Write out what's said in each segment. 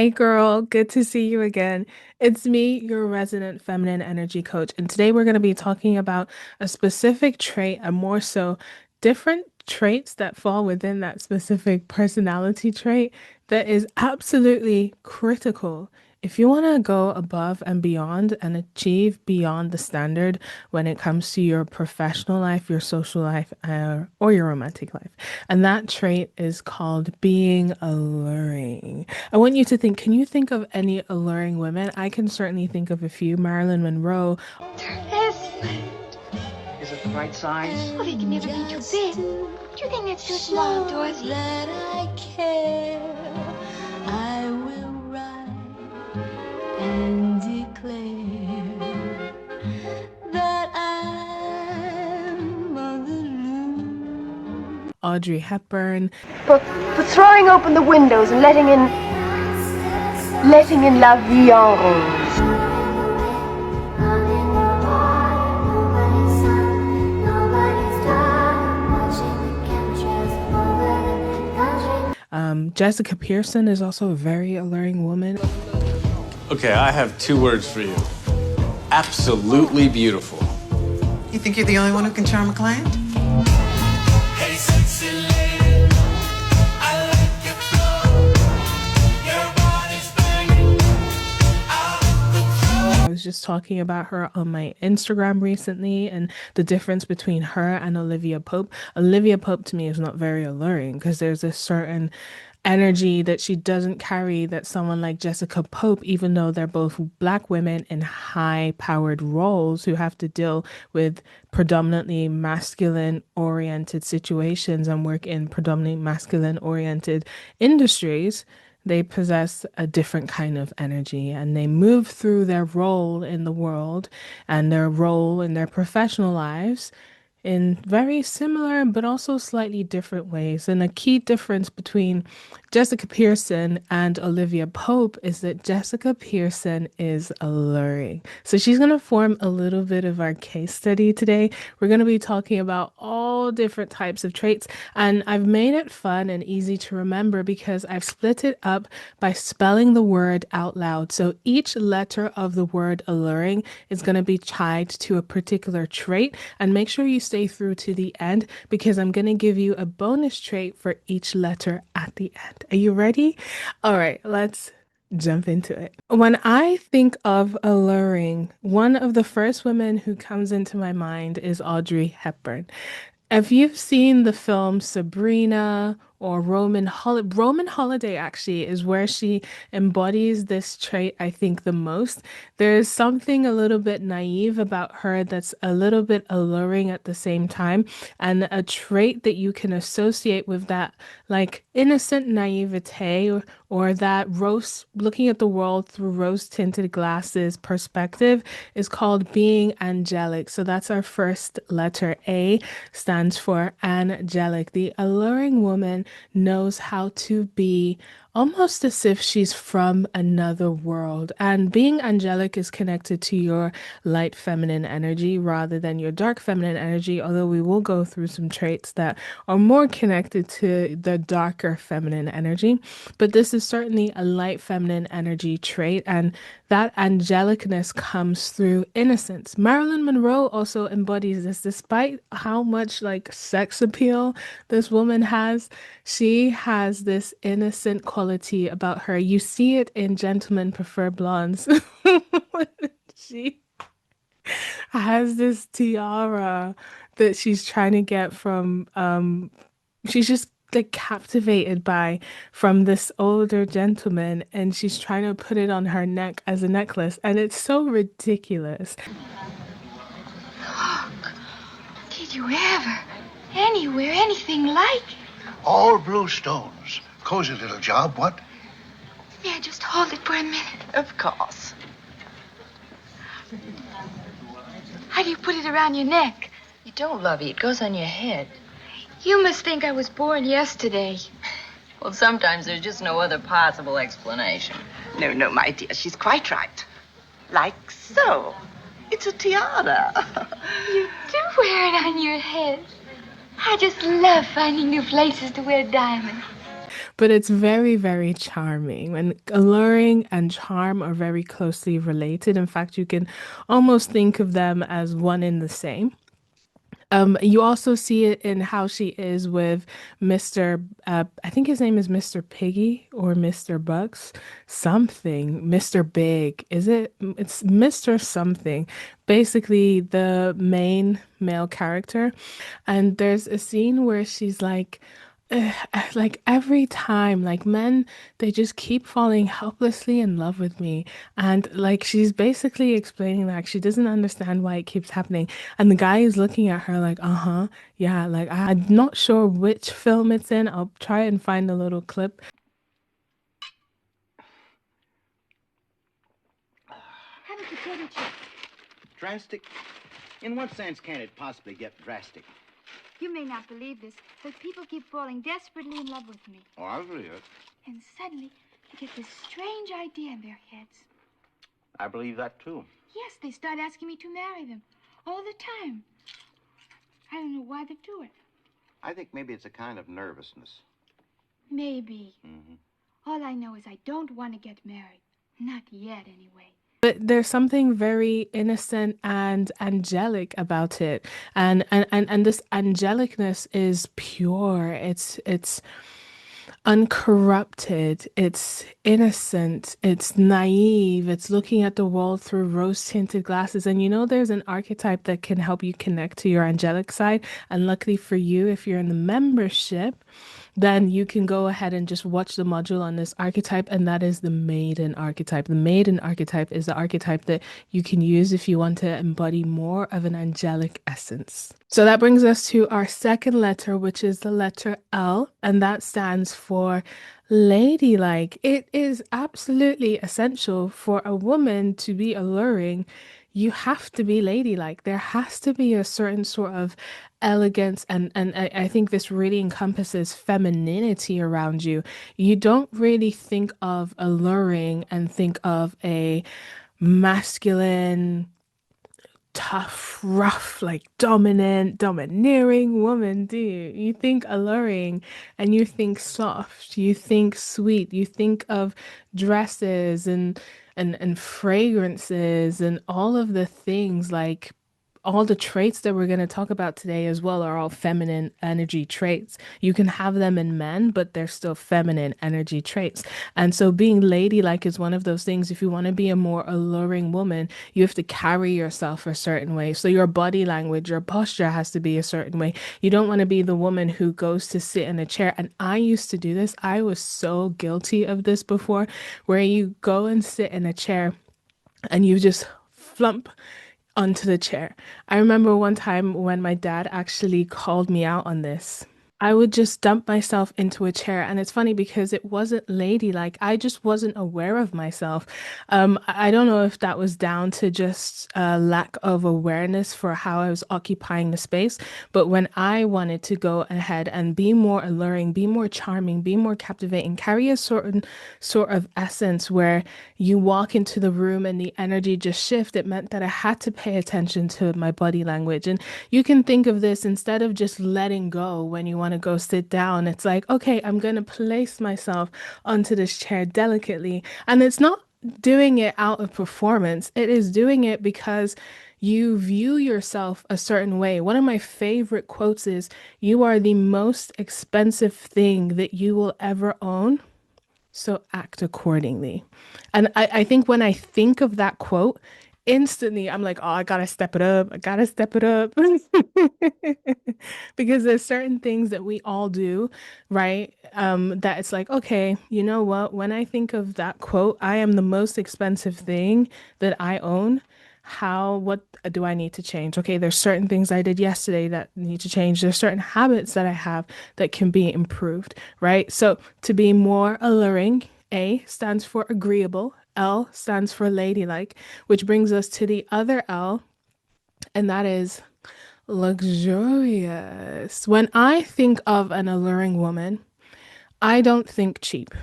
Hey girl, good to see you again. It's me, your resident feminine energy coach, and today we're going to be talking about a specific trait and more so different traits that fall within that specific personality trait that is absolutely critical. If you want to go above and beyond and achieve beyond the standard when it comes to your professional life, your social life, or your romantic life. And that trait is called being alluring. I want you to think, can you think of any alluring women? I can certainly think of a few. Marilyn Monroe. Yes. Is it the right size? Well, they can never be too big. Do you think that's too small, Dorothy? That I care, I will write and declare that I'm on the loose. Audrey Hepburn. For throwing open the windows and letting in la vie en rose. Jessica Pearson is also a very alluring woman. Okay, I have two words for you. Absolutely beautiful. You think you're the only one who can charm a client? Hey, sexy lady, I like your flow. Your body's banging out the I was just talking about her on my Instagram recently and the difference between her and Olivia Pope. Olivia Pope to me is not very alluring because there's this certain energy that she doesn't carry that someone like Jessica Pope, even though they're both black women in high powered roles who have to deal with predominantly masculine oriented situations and work in predominantly masculine oriented industries. They possess a different kind of energy and they move through their role in the world and their role in their professional lives in very similar but also slightly different ways. And a key difference between Jessica Pearson and Olivia Pope is that Jessica Pearson is alluring. So she's going to form a little bit of our case study today. We're going to be talking about all different types of traits, and I've made it fun and easy to remember because I've split it up by spelling the word out loud. So each letter of the word alluring is going to be tied to a particular trait, and make sure you stay through to the end because I'm going to give you a bonus trait for each letter at the end. Are you ready? All right, let's jump into it. When I think of alluring, one of the first women who comes into my mind is Audrey Hepburn. If you've seen the film Sabrina or Roman Holiday actually is where she embodies this trait, I think, the most. There's something a little bit naive about her that's a little bit alluring at the same time, and a trait that you can associate with that, like innocent naivete or that rose looking at the world through rose-tinted glasses perspective is called being angelic. So that's our first letter. A stands for angelic. The alluring woman knows how to be almost as if she's from another world. And being angelic is connected to your light feminine energy rather than your dark feminine energy, although we will go through some traits that are more connected to the darker feminine energy. But this is certainly a light feminine energy trait, and that angelicness comes through innocence. Marilyn Monroe also embodies this, despite how much like sex appeal this woman has. She has this innocent quality about her. You see it in Gentlemen Prefer Blondes. She has this tiara that she's trying to get from she's just like captivated by from this older gentleman, and she's trying to put it on her neck as a necklace, and it's so ridiculous. Look, did you ever, anywhere, anything like it? All blue stones. Cozy little job, what? Yeah, just hold it for a minute. Of course. How do you put it around your neck? You don't, Lovey. It goes on your head. You must think I was born yesterday. Well, sometimes there's just no other possible explanation. No, my dear, she's quite right. Like so. It's a tiara. You do wear it on your head. I just love finding new places to wear diamonds. But it's very, very charming. And alluring and charm are very closely related. In fact, you can almost think of them as one in the same. You also see it in how she is with Mr. I think his name is Mr. Piggy or Mr. Bucks, something. Mr. Big. Is it? It's Mr. something. Basically, the main male character. And there's a scene where she's like every time, like men, they just keep falling helplessly in love with me. And like she's basically explaining that she doesn't understand why it keeps happening. And the guy is looking at her like, uh-huh, yeah, like I'm not sure which film it's in. I'll try and find a little clip. Have a potato chip. Drastic? In what sense can it possibly get drastic? You may not believe this, but people keep falling desperately in love with me. Oh, I believe it. And suddenly, they get this strange idea in their heads. I believe that too. Yes, they start asking me to marry them all the time. I don't know why they do it. I think maybe it's a kind of nervousness. Maybe. Mm-hmm. All I know is I don't want to get married. Not yet, anyway. But there's something very innocent and angelic about it. And this angelicness is pure. It's uncorrupted, it's innocent, it's naive, it's looking at the world through rose-tinted glasses. And you know, there's an archetype that can help you connect to your angelic side. And luckily for you, if you're in the membership, then you can go ahead and just watch the module on this archetype, and that is the maiden archetype. The maiden archetype is the archetype that you can use if you want to embody more of an angelic essence. So that brings us to our second letter, which is the letter L, and that stands for ladylike. It is absolutely essential for a woman to be alluring. You have to be ladylike. There has to be a certain sort of elegance, and I think this really encompasses femininity around you. You don't really think of alluring and think of a masculine, tough, rough, like dominant, domineering woman, do you? You think alluring and you think soft, you think sweet, you think of dresses and fragrances and all of the things, like all the traits that we're going to talk about today as well are all feminine energy traits. You can have them in men, but they're still feminine energy traits. And so being ladylike is one of those things. If you want to be a more alluring woman, you have to carry yourself a certain way. So your body language, your posture has to be a certain way. You don't want to be the woman who goes to sit in a chair. And I used to do this. I was so guilty of this before, where you go and sit in a chair and you just flump onto the chair. I remember one time when my dad actually called me out on this. I would just dump myself into a chair. And it's funny because it wasn't ladylike. I just wasn't aware of myself. I don't know if that was down to just a lack of awareness for how I was occupying the space. But when I wanted to go ahead and be more alluring, be more charming, be more captivating, carry a certain sort of essence where you walk into the room and the energy just shift, it meant that I had to pay attention to my body language. And you can think of this, instead of just letting go when you want to go sit down, it's like, okay, I'm going to place myself onto this chair delicately. And it's not doing it out of performance. It is doing it because you view yourself a certain way. One of my favorite quotes is, "You are the most expensive thing that you will ever own, so act accordingly." And I think when I think of that quote, instantly I'm like, oh, I gotta step it up. I gotta step it up. Because there's certain things that we all do, right? That it's like, okay, you know what? When I think of that quote, I am the most expensive thing that I own. What do I need to change? Okay, there's certain things I did yesterday that need to change. There's certain habits that I have that can be improved, right? So to be more alluring, A stands for agreeable, L stands for ladylike, which brings us to the other L, and that is luxurious. When I think of an alluring woman, I don't think cheap.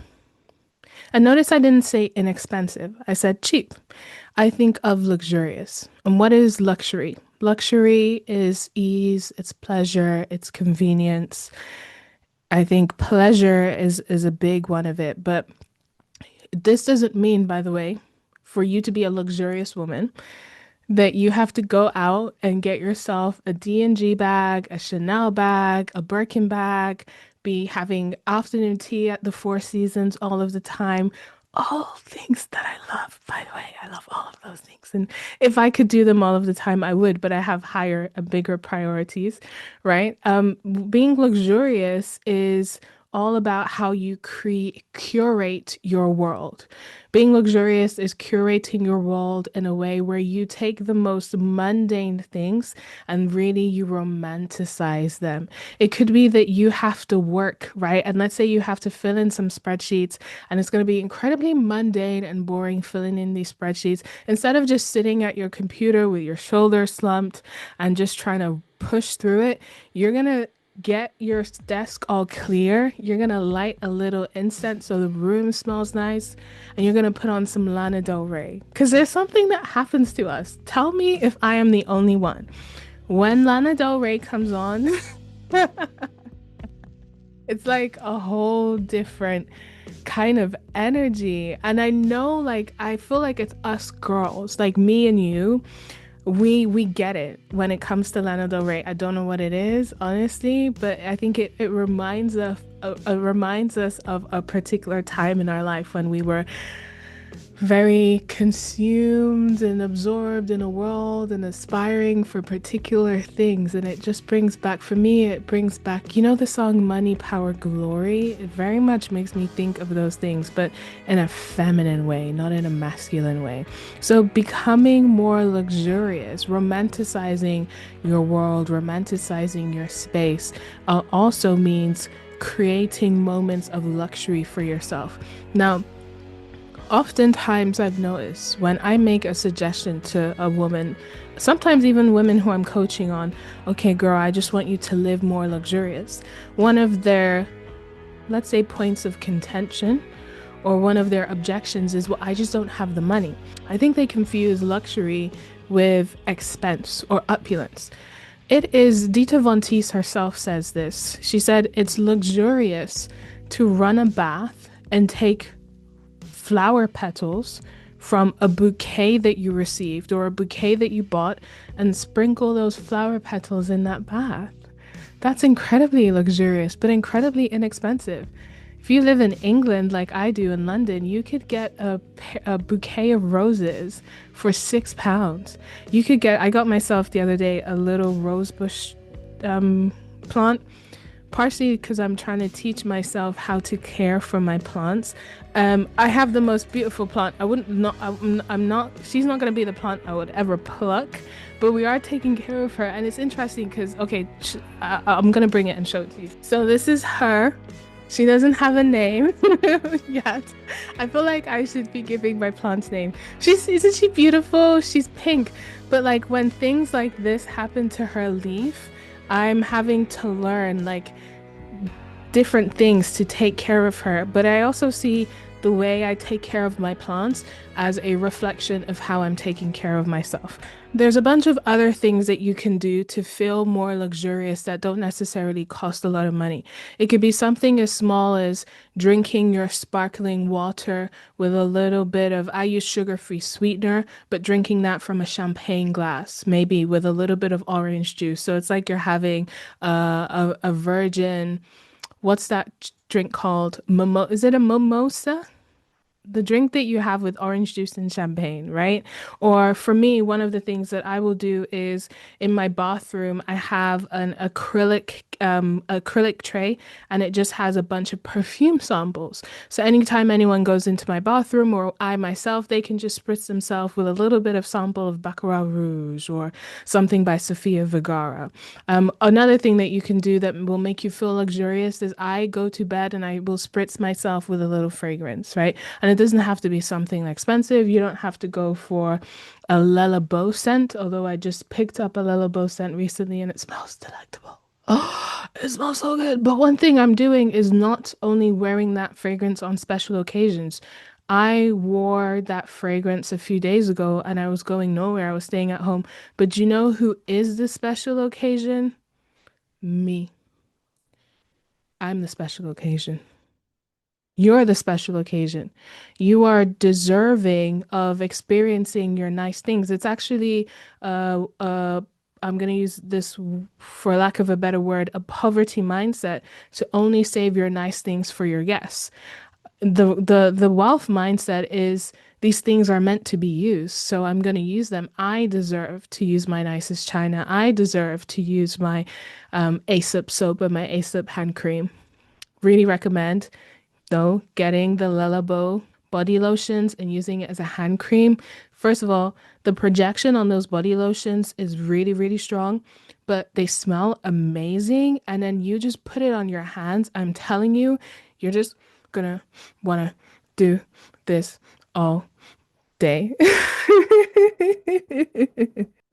And notice I didn't say inexpensive. I said cheap. I think of luxurious. And what is luxury? Luxury is ease, it's pleasure, it's convenience. I think pleasure is a big one of it, but this doesn't mean, by the way, for you to be a luxurious woman, that you have to go out and get yourself a D&G bag, a Chanel bag, a Birkin bag, be having afternoon tea at the Four Seasons all of the time. All things that I love, by the way. I love all of those things. And if I could do them all of the time, I would, but I have higher and bigger priorities, right? Being luxurious is all about how you curate your world. Being luxurious is curating your world in a way where you take the most mundane things and really you romanticize them. It could be that you have to work, right? And let's say you have to fill in some spreadsheets and it's going to be incredibly mundane and boring filling in these spreadsheets. Instead of just sitting at your computer with your shoulders slumped and just trying to push through it, you're going to get your desk all clear. You're going to light a little incense so the room smells nice. And you're going to put on some Lana Del Rey. Because there's something that happens to us. Tell me if I am the only one. When Lana Del Rey comes on, it's like a whole different kind of energy. And I know, like, I feel like it's us girls, like me and you. We get it when it comes to Lana Del Rey. I don't know what it is, honestly, but I think it reminds us of a particular time in our life when we were very consumed and absorbed in a world and aspiring for particular things. And it just brings back, for me, it brings back, you know, the song Money, Power, Glory? It very much makes me think of those things, but in a feminine way, not in a masculine way. So becoming more luxurious, romanticizing your world, romanticizing your space, also means creating moments of luxury for yourself. Now, oftentimes I've noticed when I make a suggestion to a woman, sometimes even women who I'm coaching on, okay, girl, I just want you to live more luxurious. One of their, let's say, points of contention or one of their objections is, well, I just don't have the money. I think they confuse luxury with expense or opulence. It is, Dita Von Teese herself says this. She said, it's luxurious to run a bath and take flower petals from a bouquet that you received or a bouquet that you bought and sprinkle those flower petals in that bath. That's incredibly luxurious, but incredibly inexpensive. If you live in England like I do in London, you could get a bouquet of roses for £6. You could get, I got myself the other day a little rosebush plant, partially because I'm trying to teach myself how to care for my plants. I have the most beautiful plant. I'm not, she's not going to be the plant I would ever pluck, but we are taking care of her. And it's interesting because, okay, I'm going to bring it and show it to you. So this is her. She doesn't have a name yet. I feel like I should be giving my plant's name. Isn't she beautiful? She's pink. But like when things like this happen to her leaf, I'm having to learn like different things to take care of her. But I also see the way I take care of my plants as a reflection of how I'm taking care of myself. There's a bunch of other things that you can do to feel more luxurious that don't necessarily cost a lot of money. It could be something as small as drinking your sparkling water with a little bit of, I use sugar-free sweetener, but drinking that from a champagne glass, maybe with a little bit of orange juice. So it's like you're having a virgin, what's that drink called? Is it a mimosa? The drink that you have with orange juice and champagne, right? Or for me, one of the things that I will do is in my bathroom, I have an acrylic tray and it just has a bunch of perfume samples. So anytime anyone goes into my bathroom or I myself, they can just spritz themselves with a little bit of sample of Baccarat Rouge or something by Sofia Vergara. Another thing that you can do that will make you feel luxurious is I go to bed and I will spritz myself with a little fragrance, right? And it doesn't have to be something expensive. You don't have to go for a Le Labo scent, although I just picked up a Le Labo scent recently and it smells delectable. Oh, it smells so good. But one thing I'm doing is not only wearing that fragrance on special occasions. I wore that fragrance a few days ago and I was going nowhere. I was staying at home. But you know who is the special occasion? Me. I'm the special occasion. You're the special occasion. You are deserving of experiencing your nice things. It's actually, I'm going to use this, for lack of a better word, a poverty mindset to only save your nice things for your guests. The wealth mindset is these things are meant to be used, so I'm going to use them. I deserve to use my nicest china. I deserve to use my Aesop soap and my Aesop hand cream. Really recommend though getting the Le Labo body lotions and using it as a hand cream. First of all, the projection on those body lotions is really, really strong, but they smell amazing. And then you just put it on your hands. I'm telling you, you're just gonna wanna do this all day.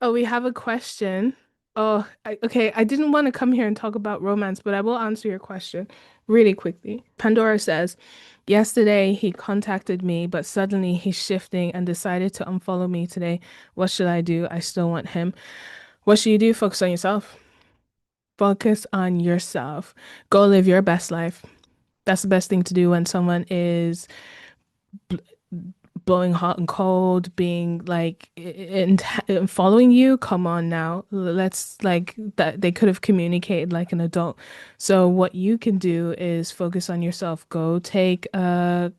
Oh, we have a question. Oh, okay. I didn't want to come here and talk about romance, but I will answer your question really quickly. Pandora says, yesterday he contacted me, but suddenly he's shifting and decided to unfollow me today. What should I do? I still want him. What should you do? Focus on yourself. Focus on yourself. Go live your best life. That's the best thing to do when someone is blowing hot and cold, being like following you. Come on now. Let's like that they could have communicated like an adult. So what you can do is focus on yourself. Go take a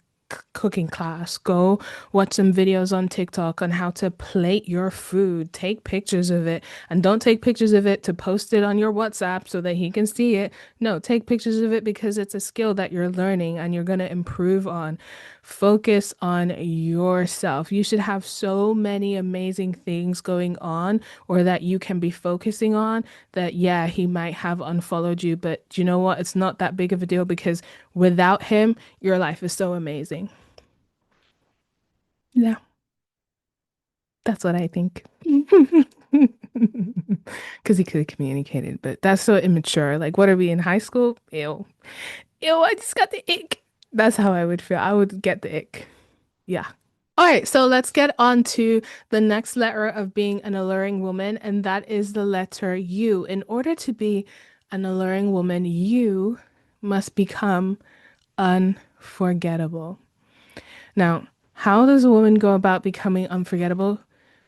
cooking class. Go watch some videos on TikTok on how to plate your food. Take pictures of it, and don't take pictures of it to post it on your WhatsApp so that he can see it. No, take pictures of it because it's a skill that you're learning and you're going to improve on. Focus on yourself. You should have so many amazing things going on, or that you can be focusing on, that yeah, he might have unfollowed you, but you know what? It's not that big of a deal because without him, your life is so amazing. Yeah, that's what I think. Because he could have communicated, but that's so immature. Like, what are we in high school? Ew. Ew, I just got the ick. That's how I would feel. I would get the ick. Yeah. All right, so let's get on to the next letter of being an alluring woman, and that is the letter U. In order to be an alluring woman, you must become unforgettable. Now, how does a woman go about becoming unforgettable?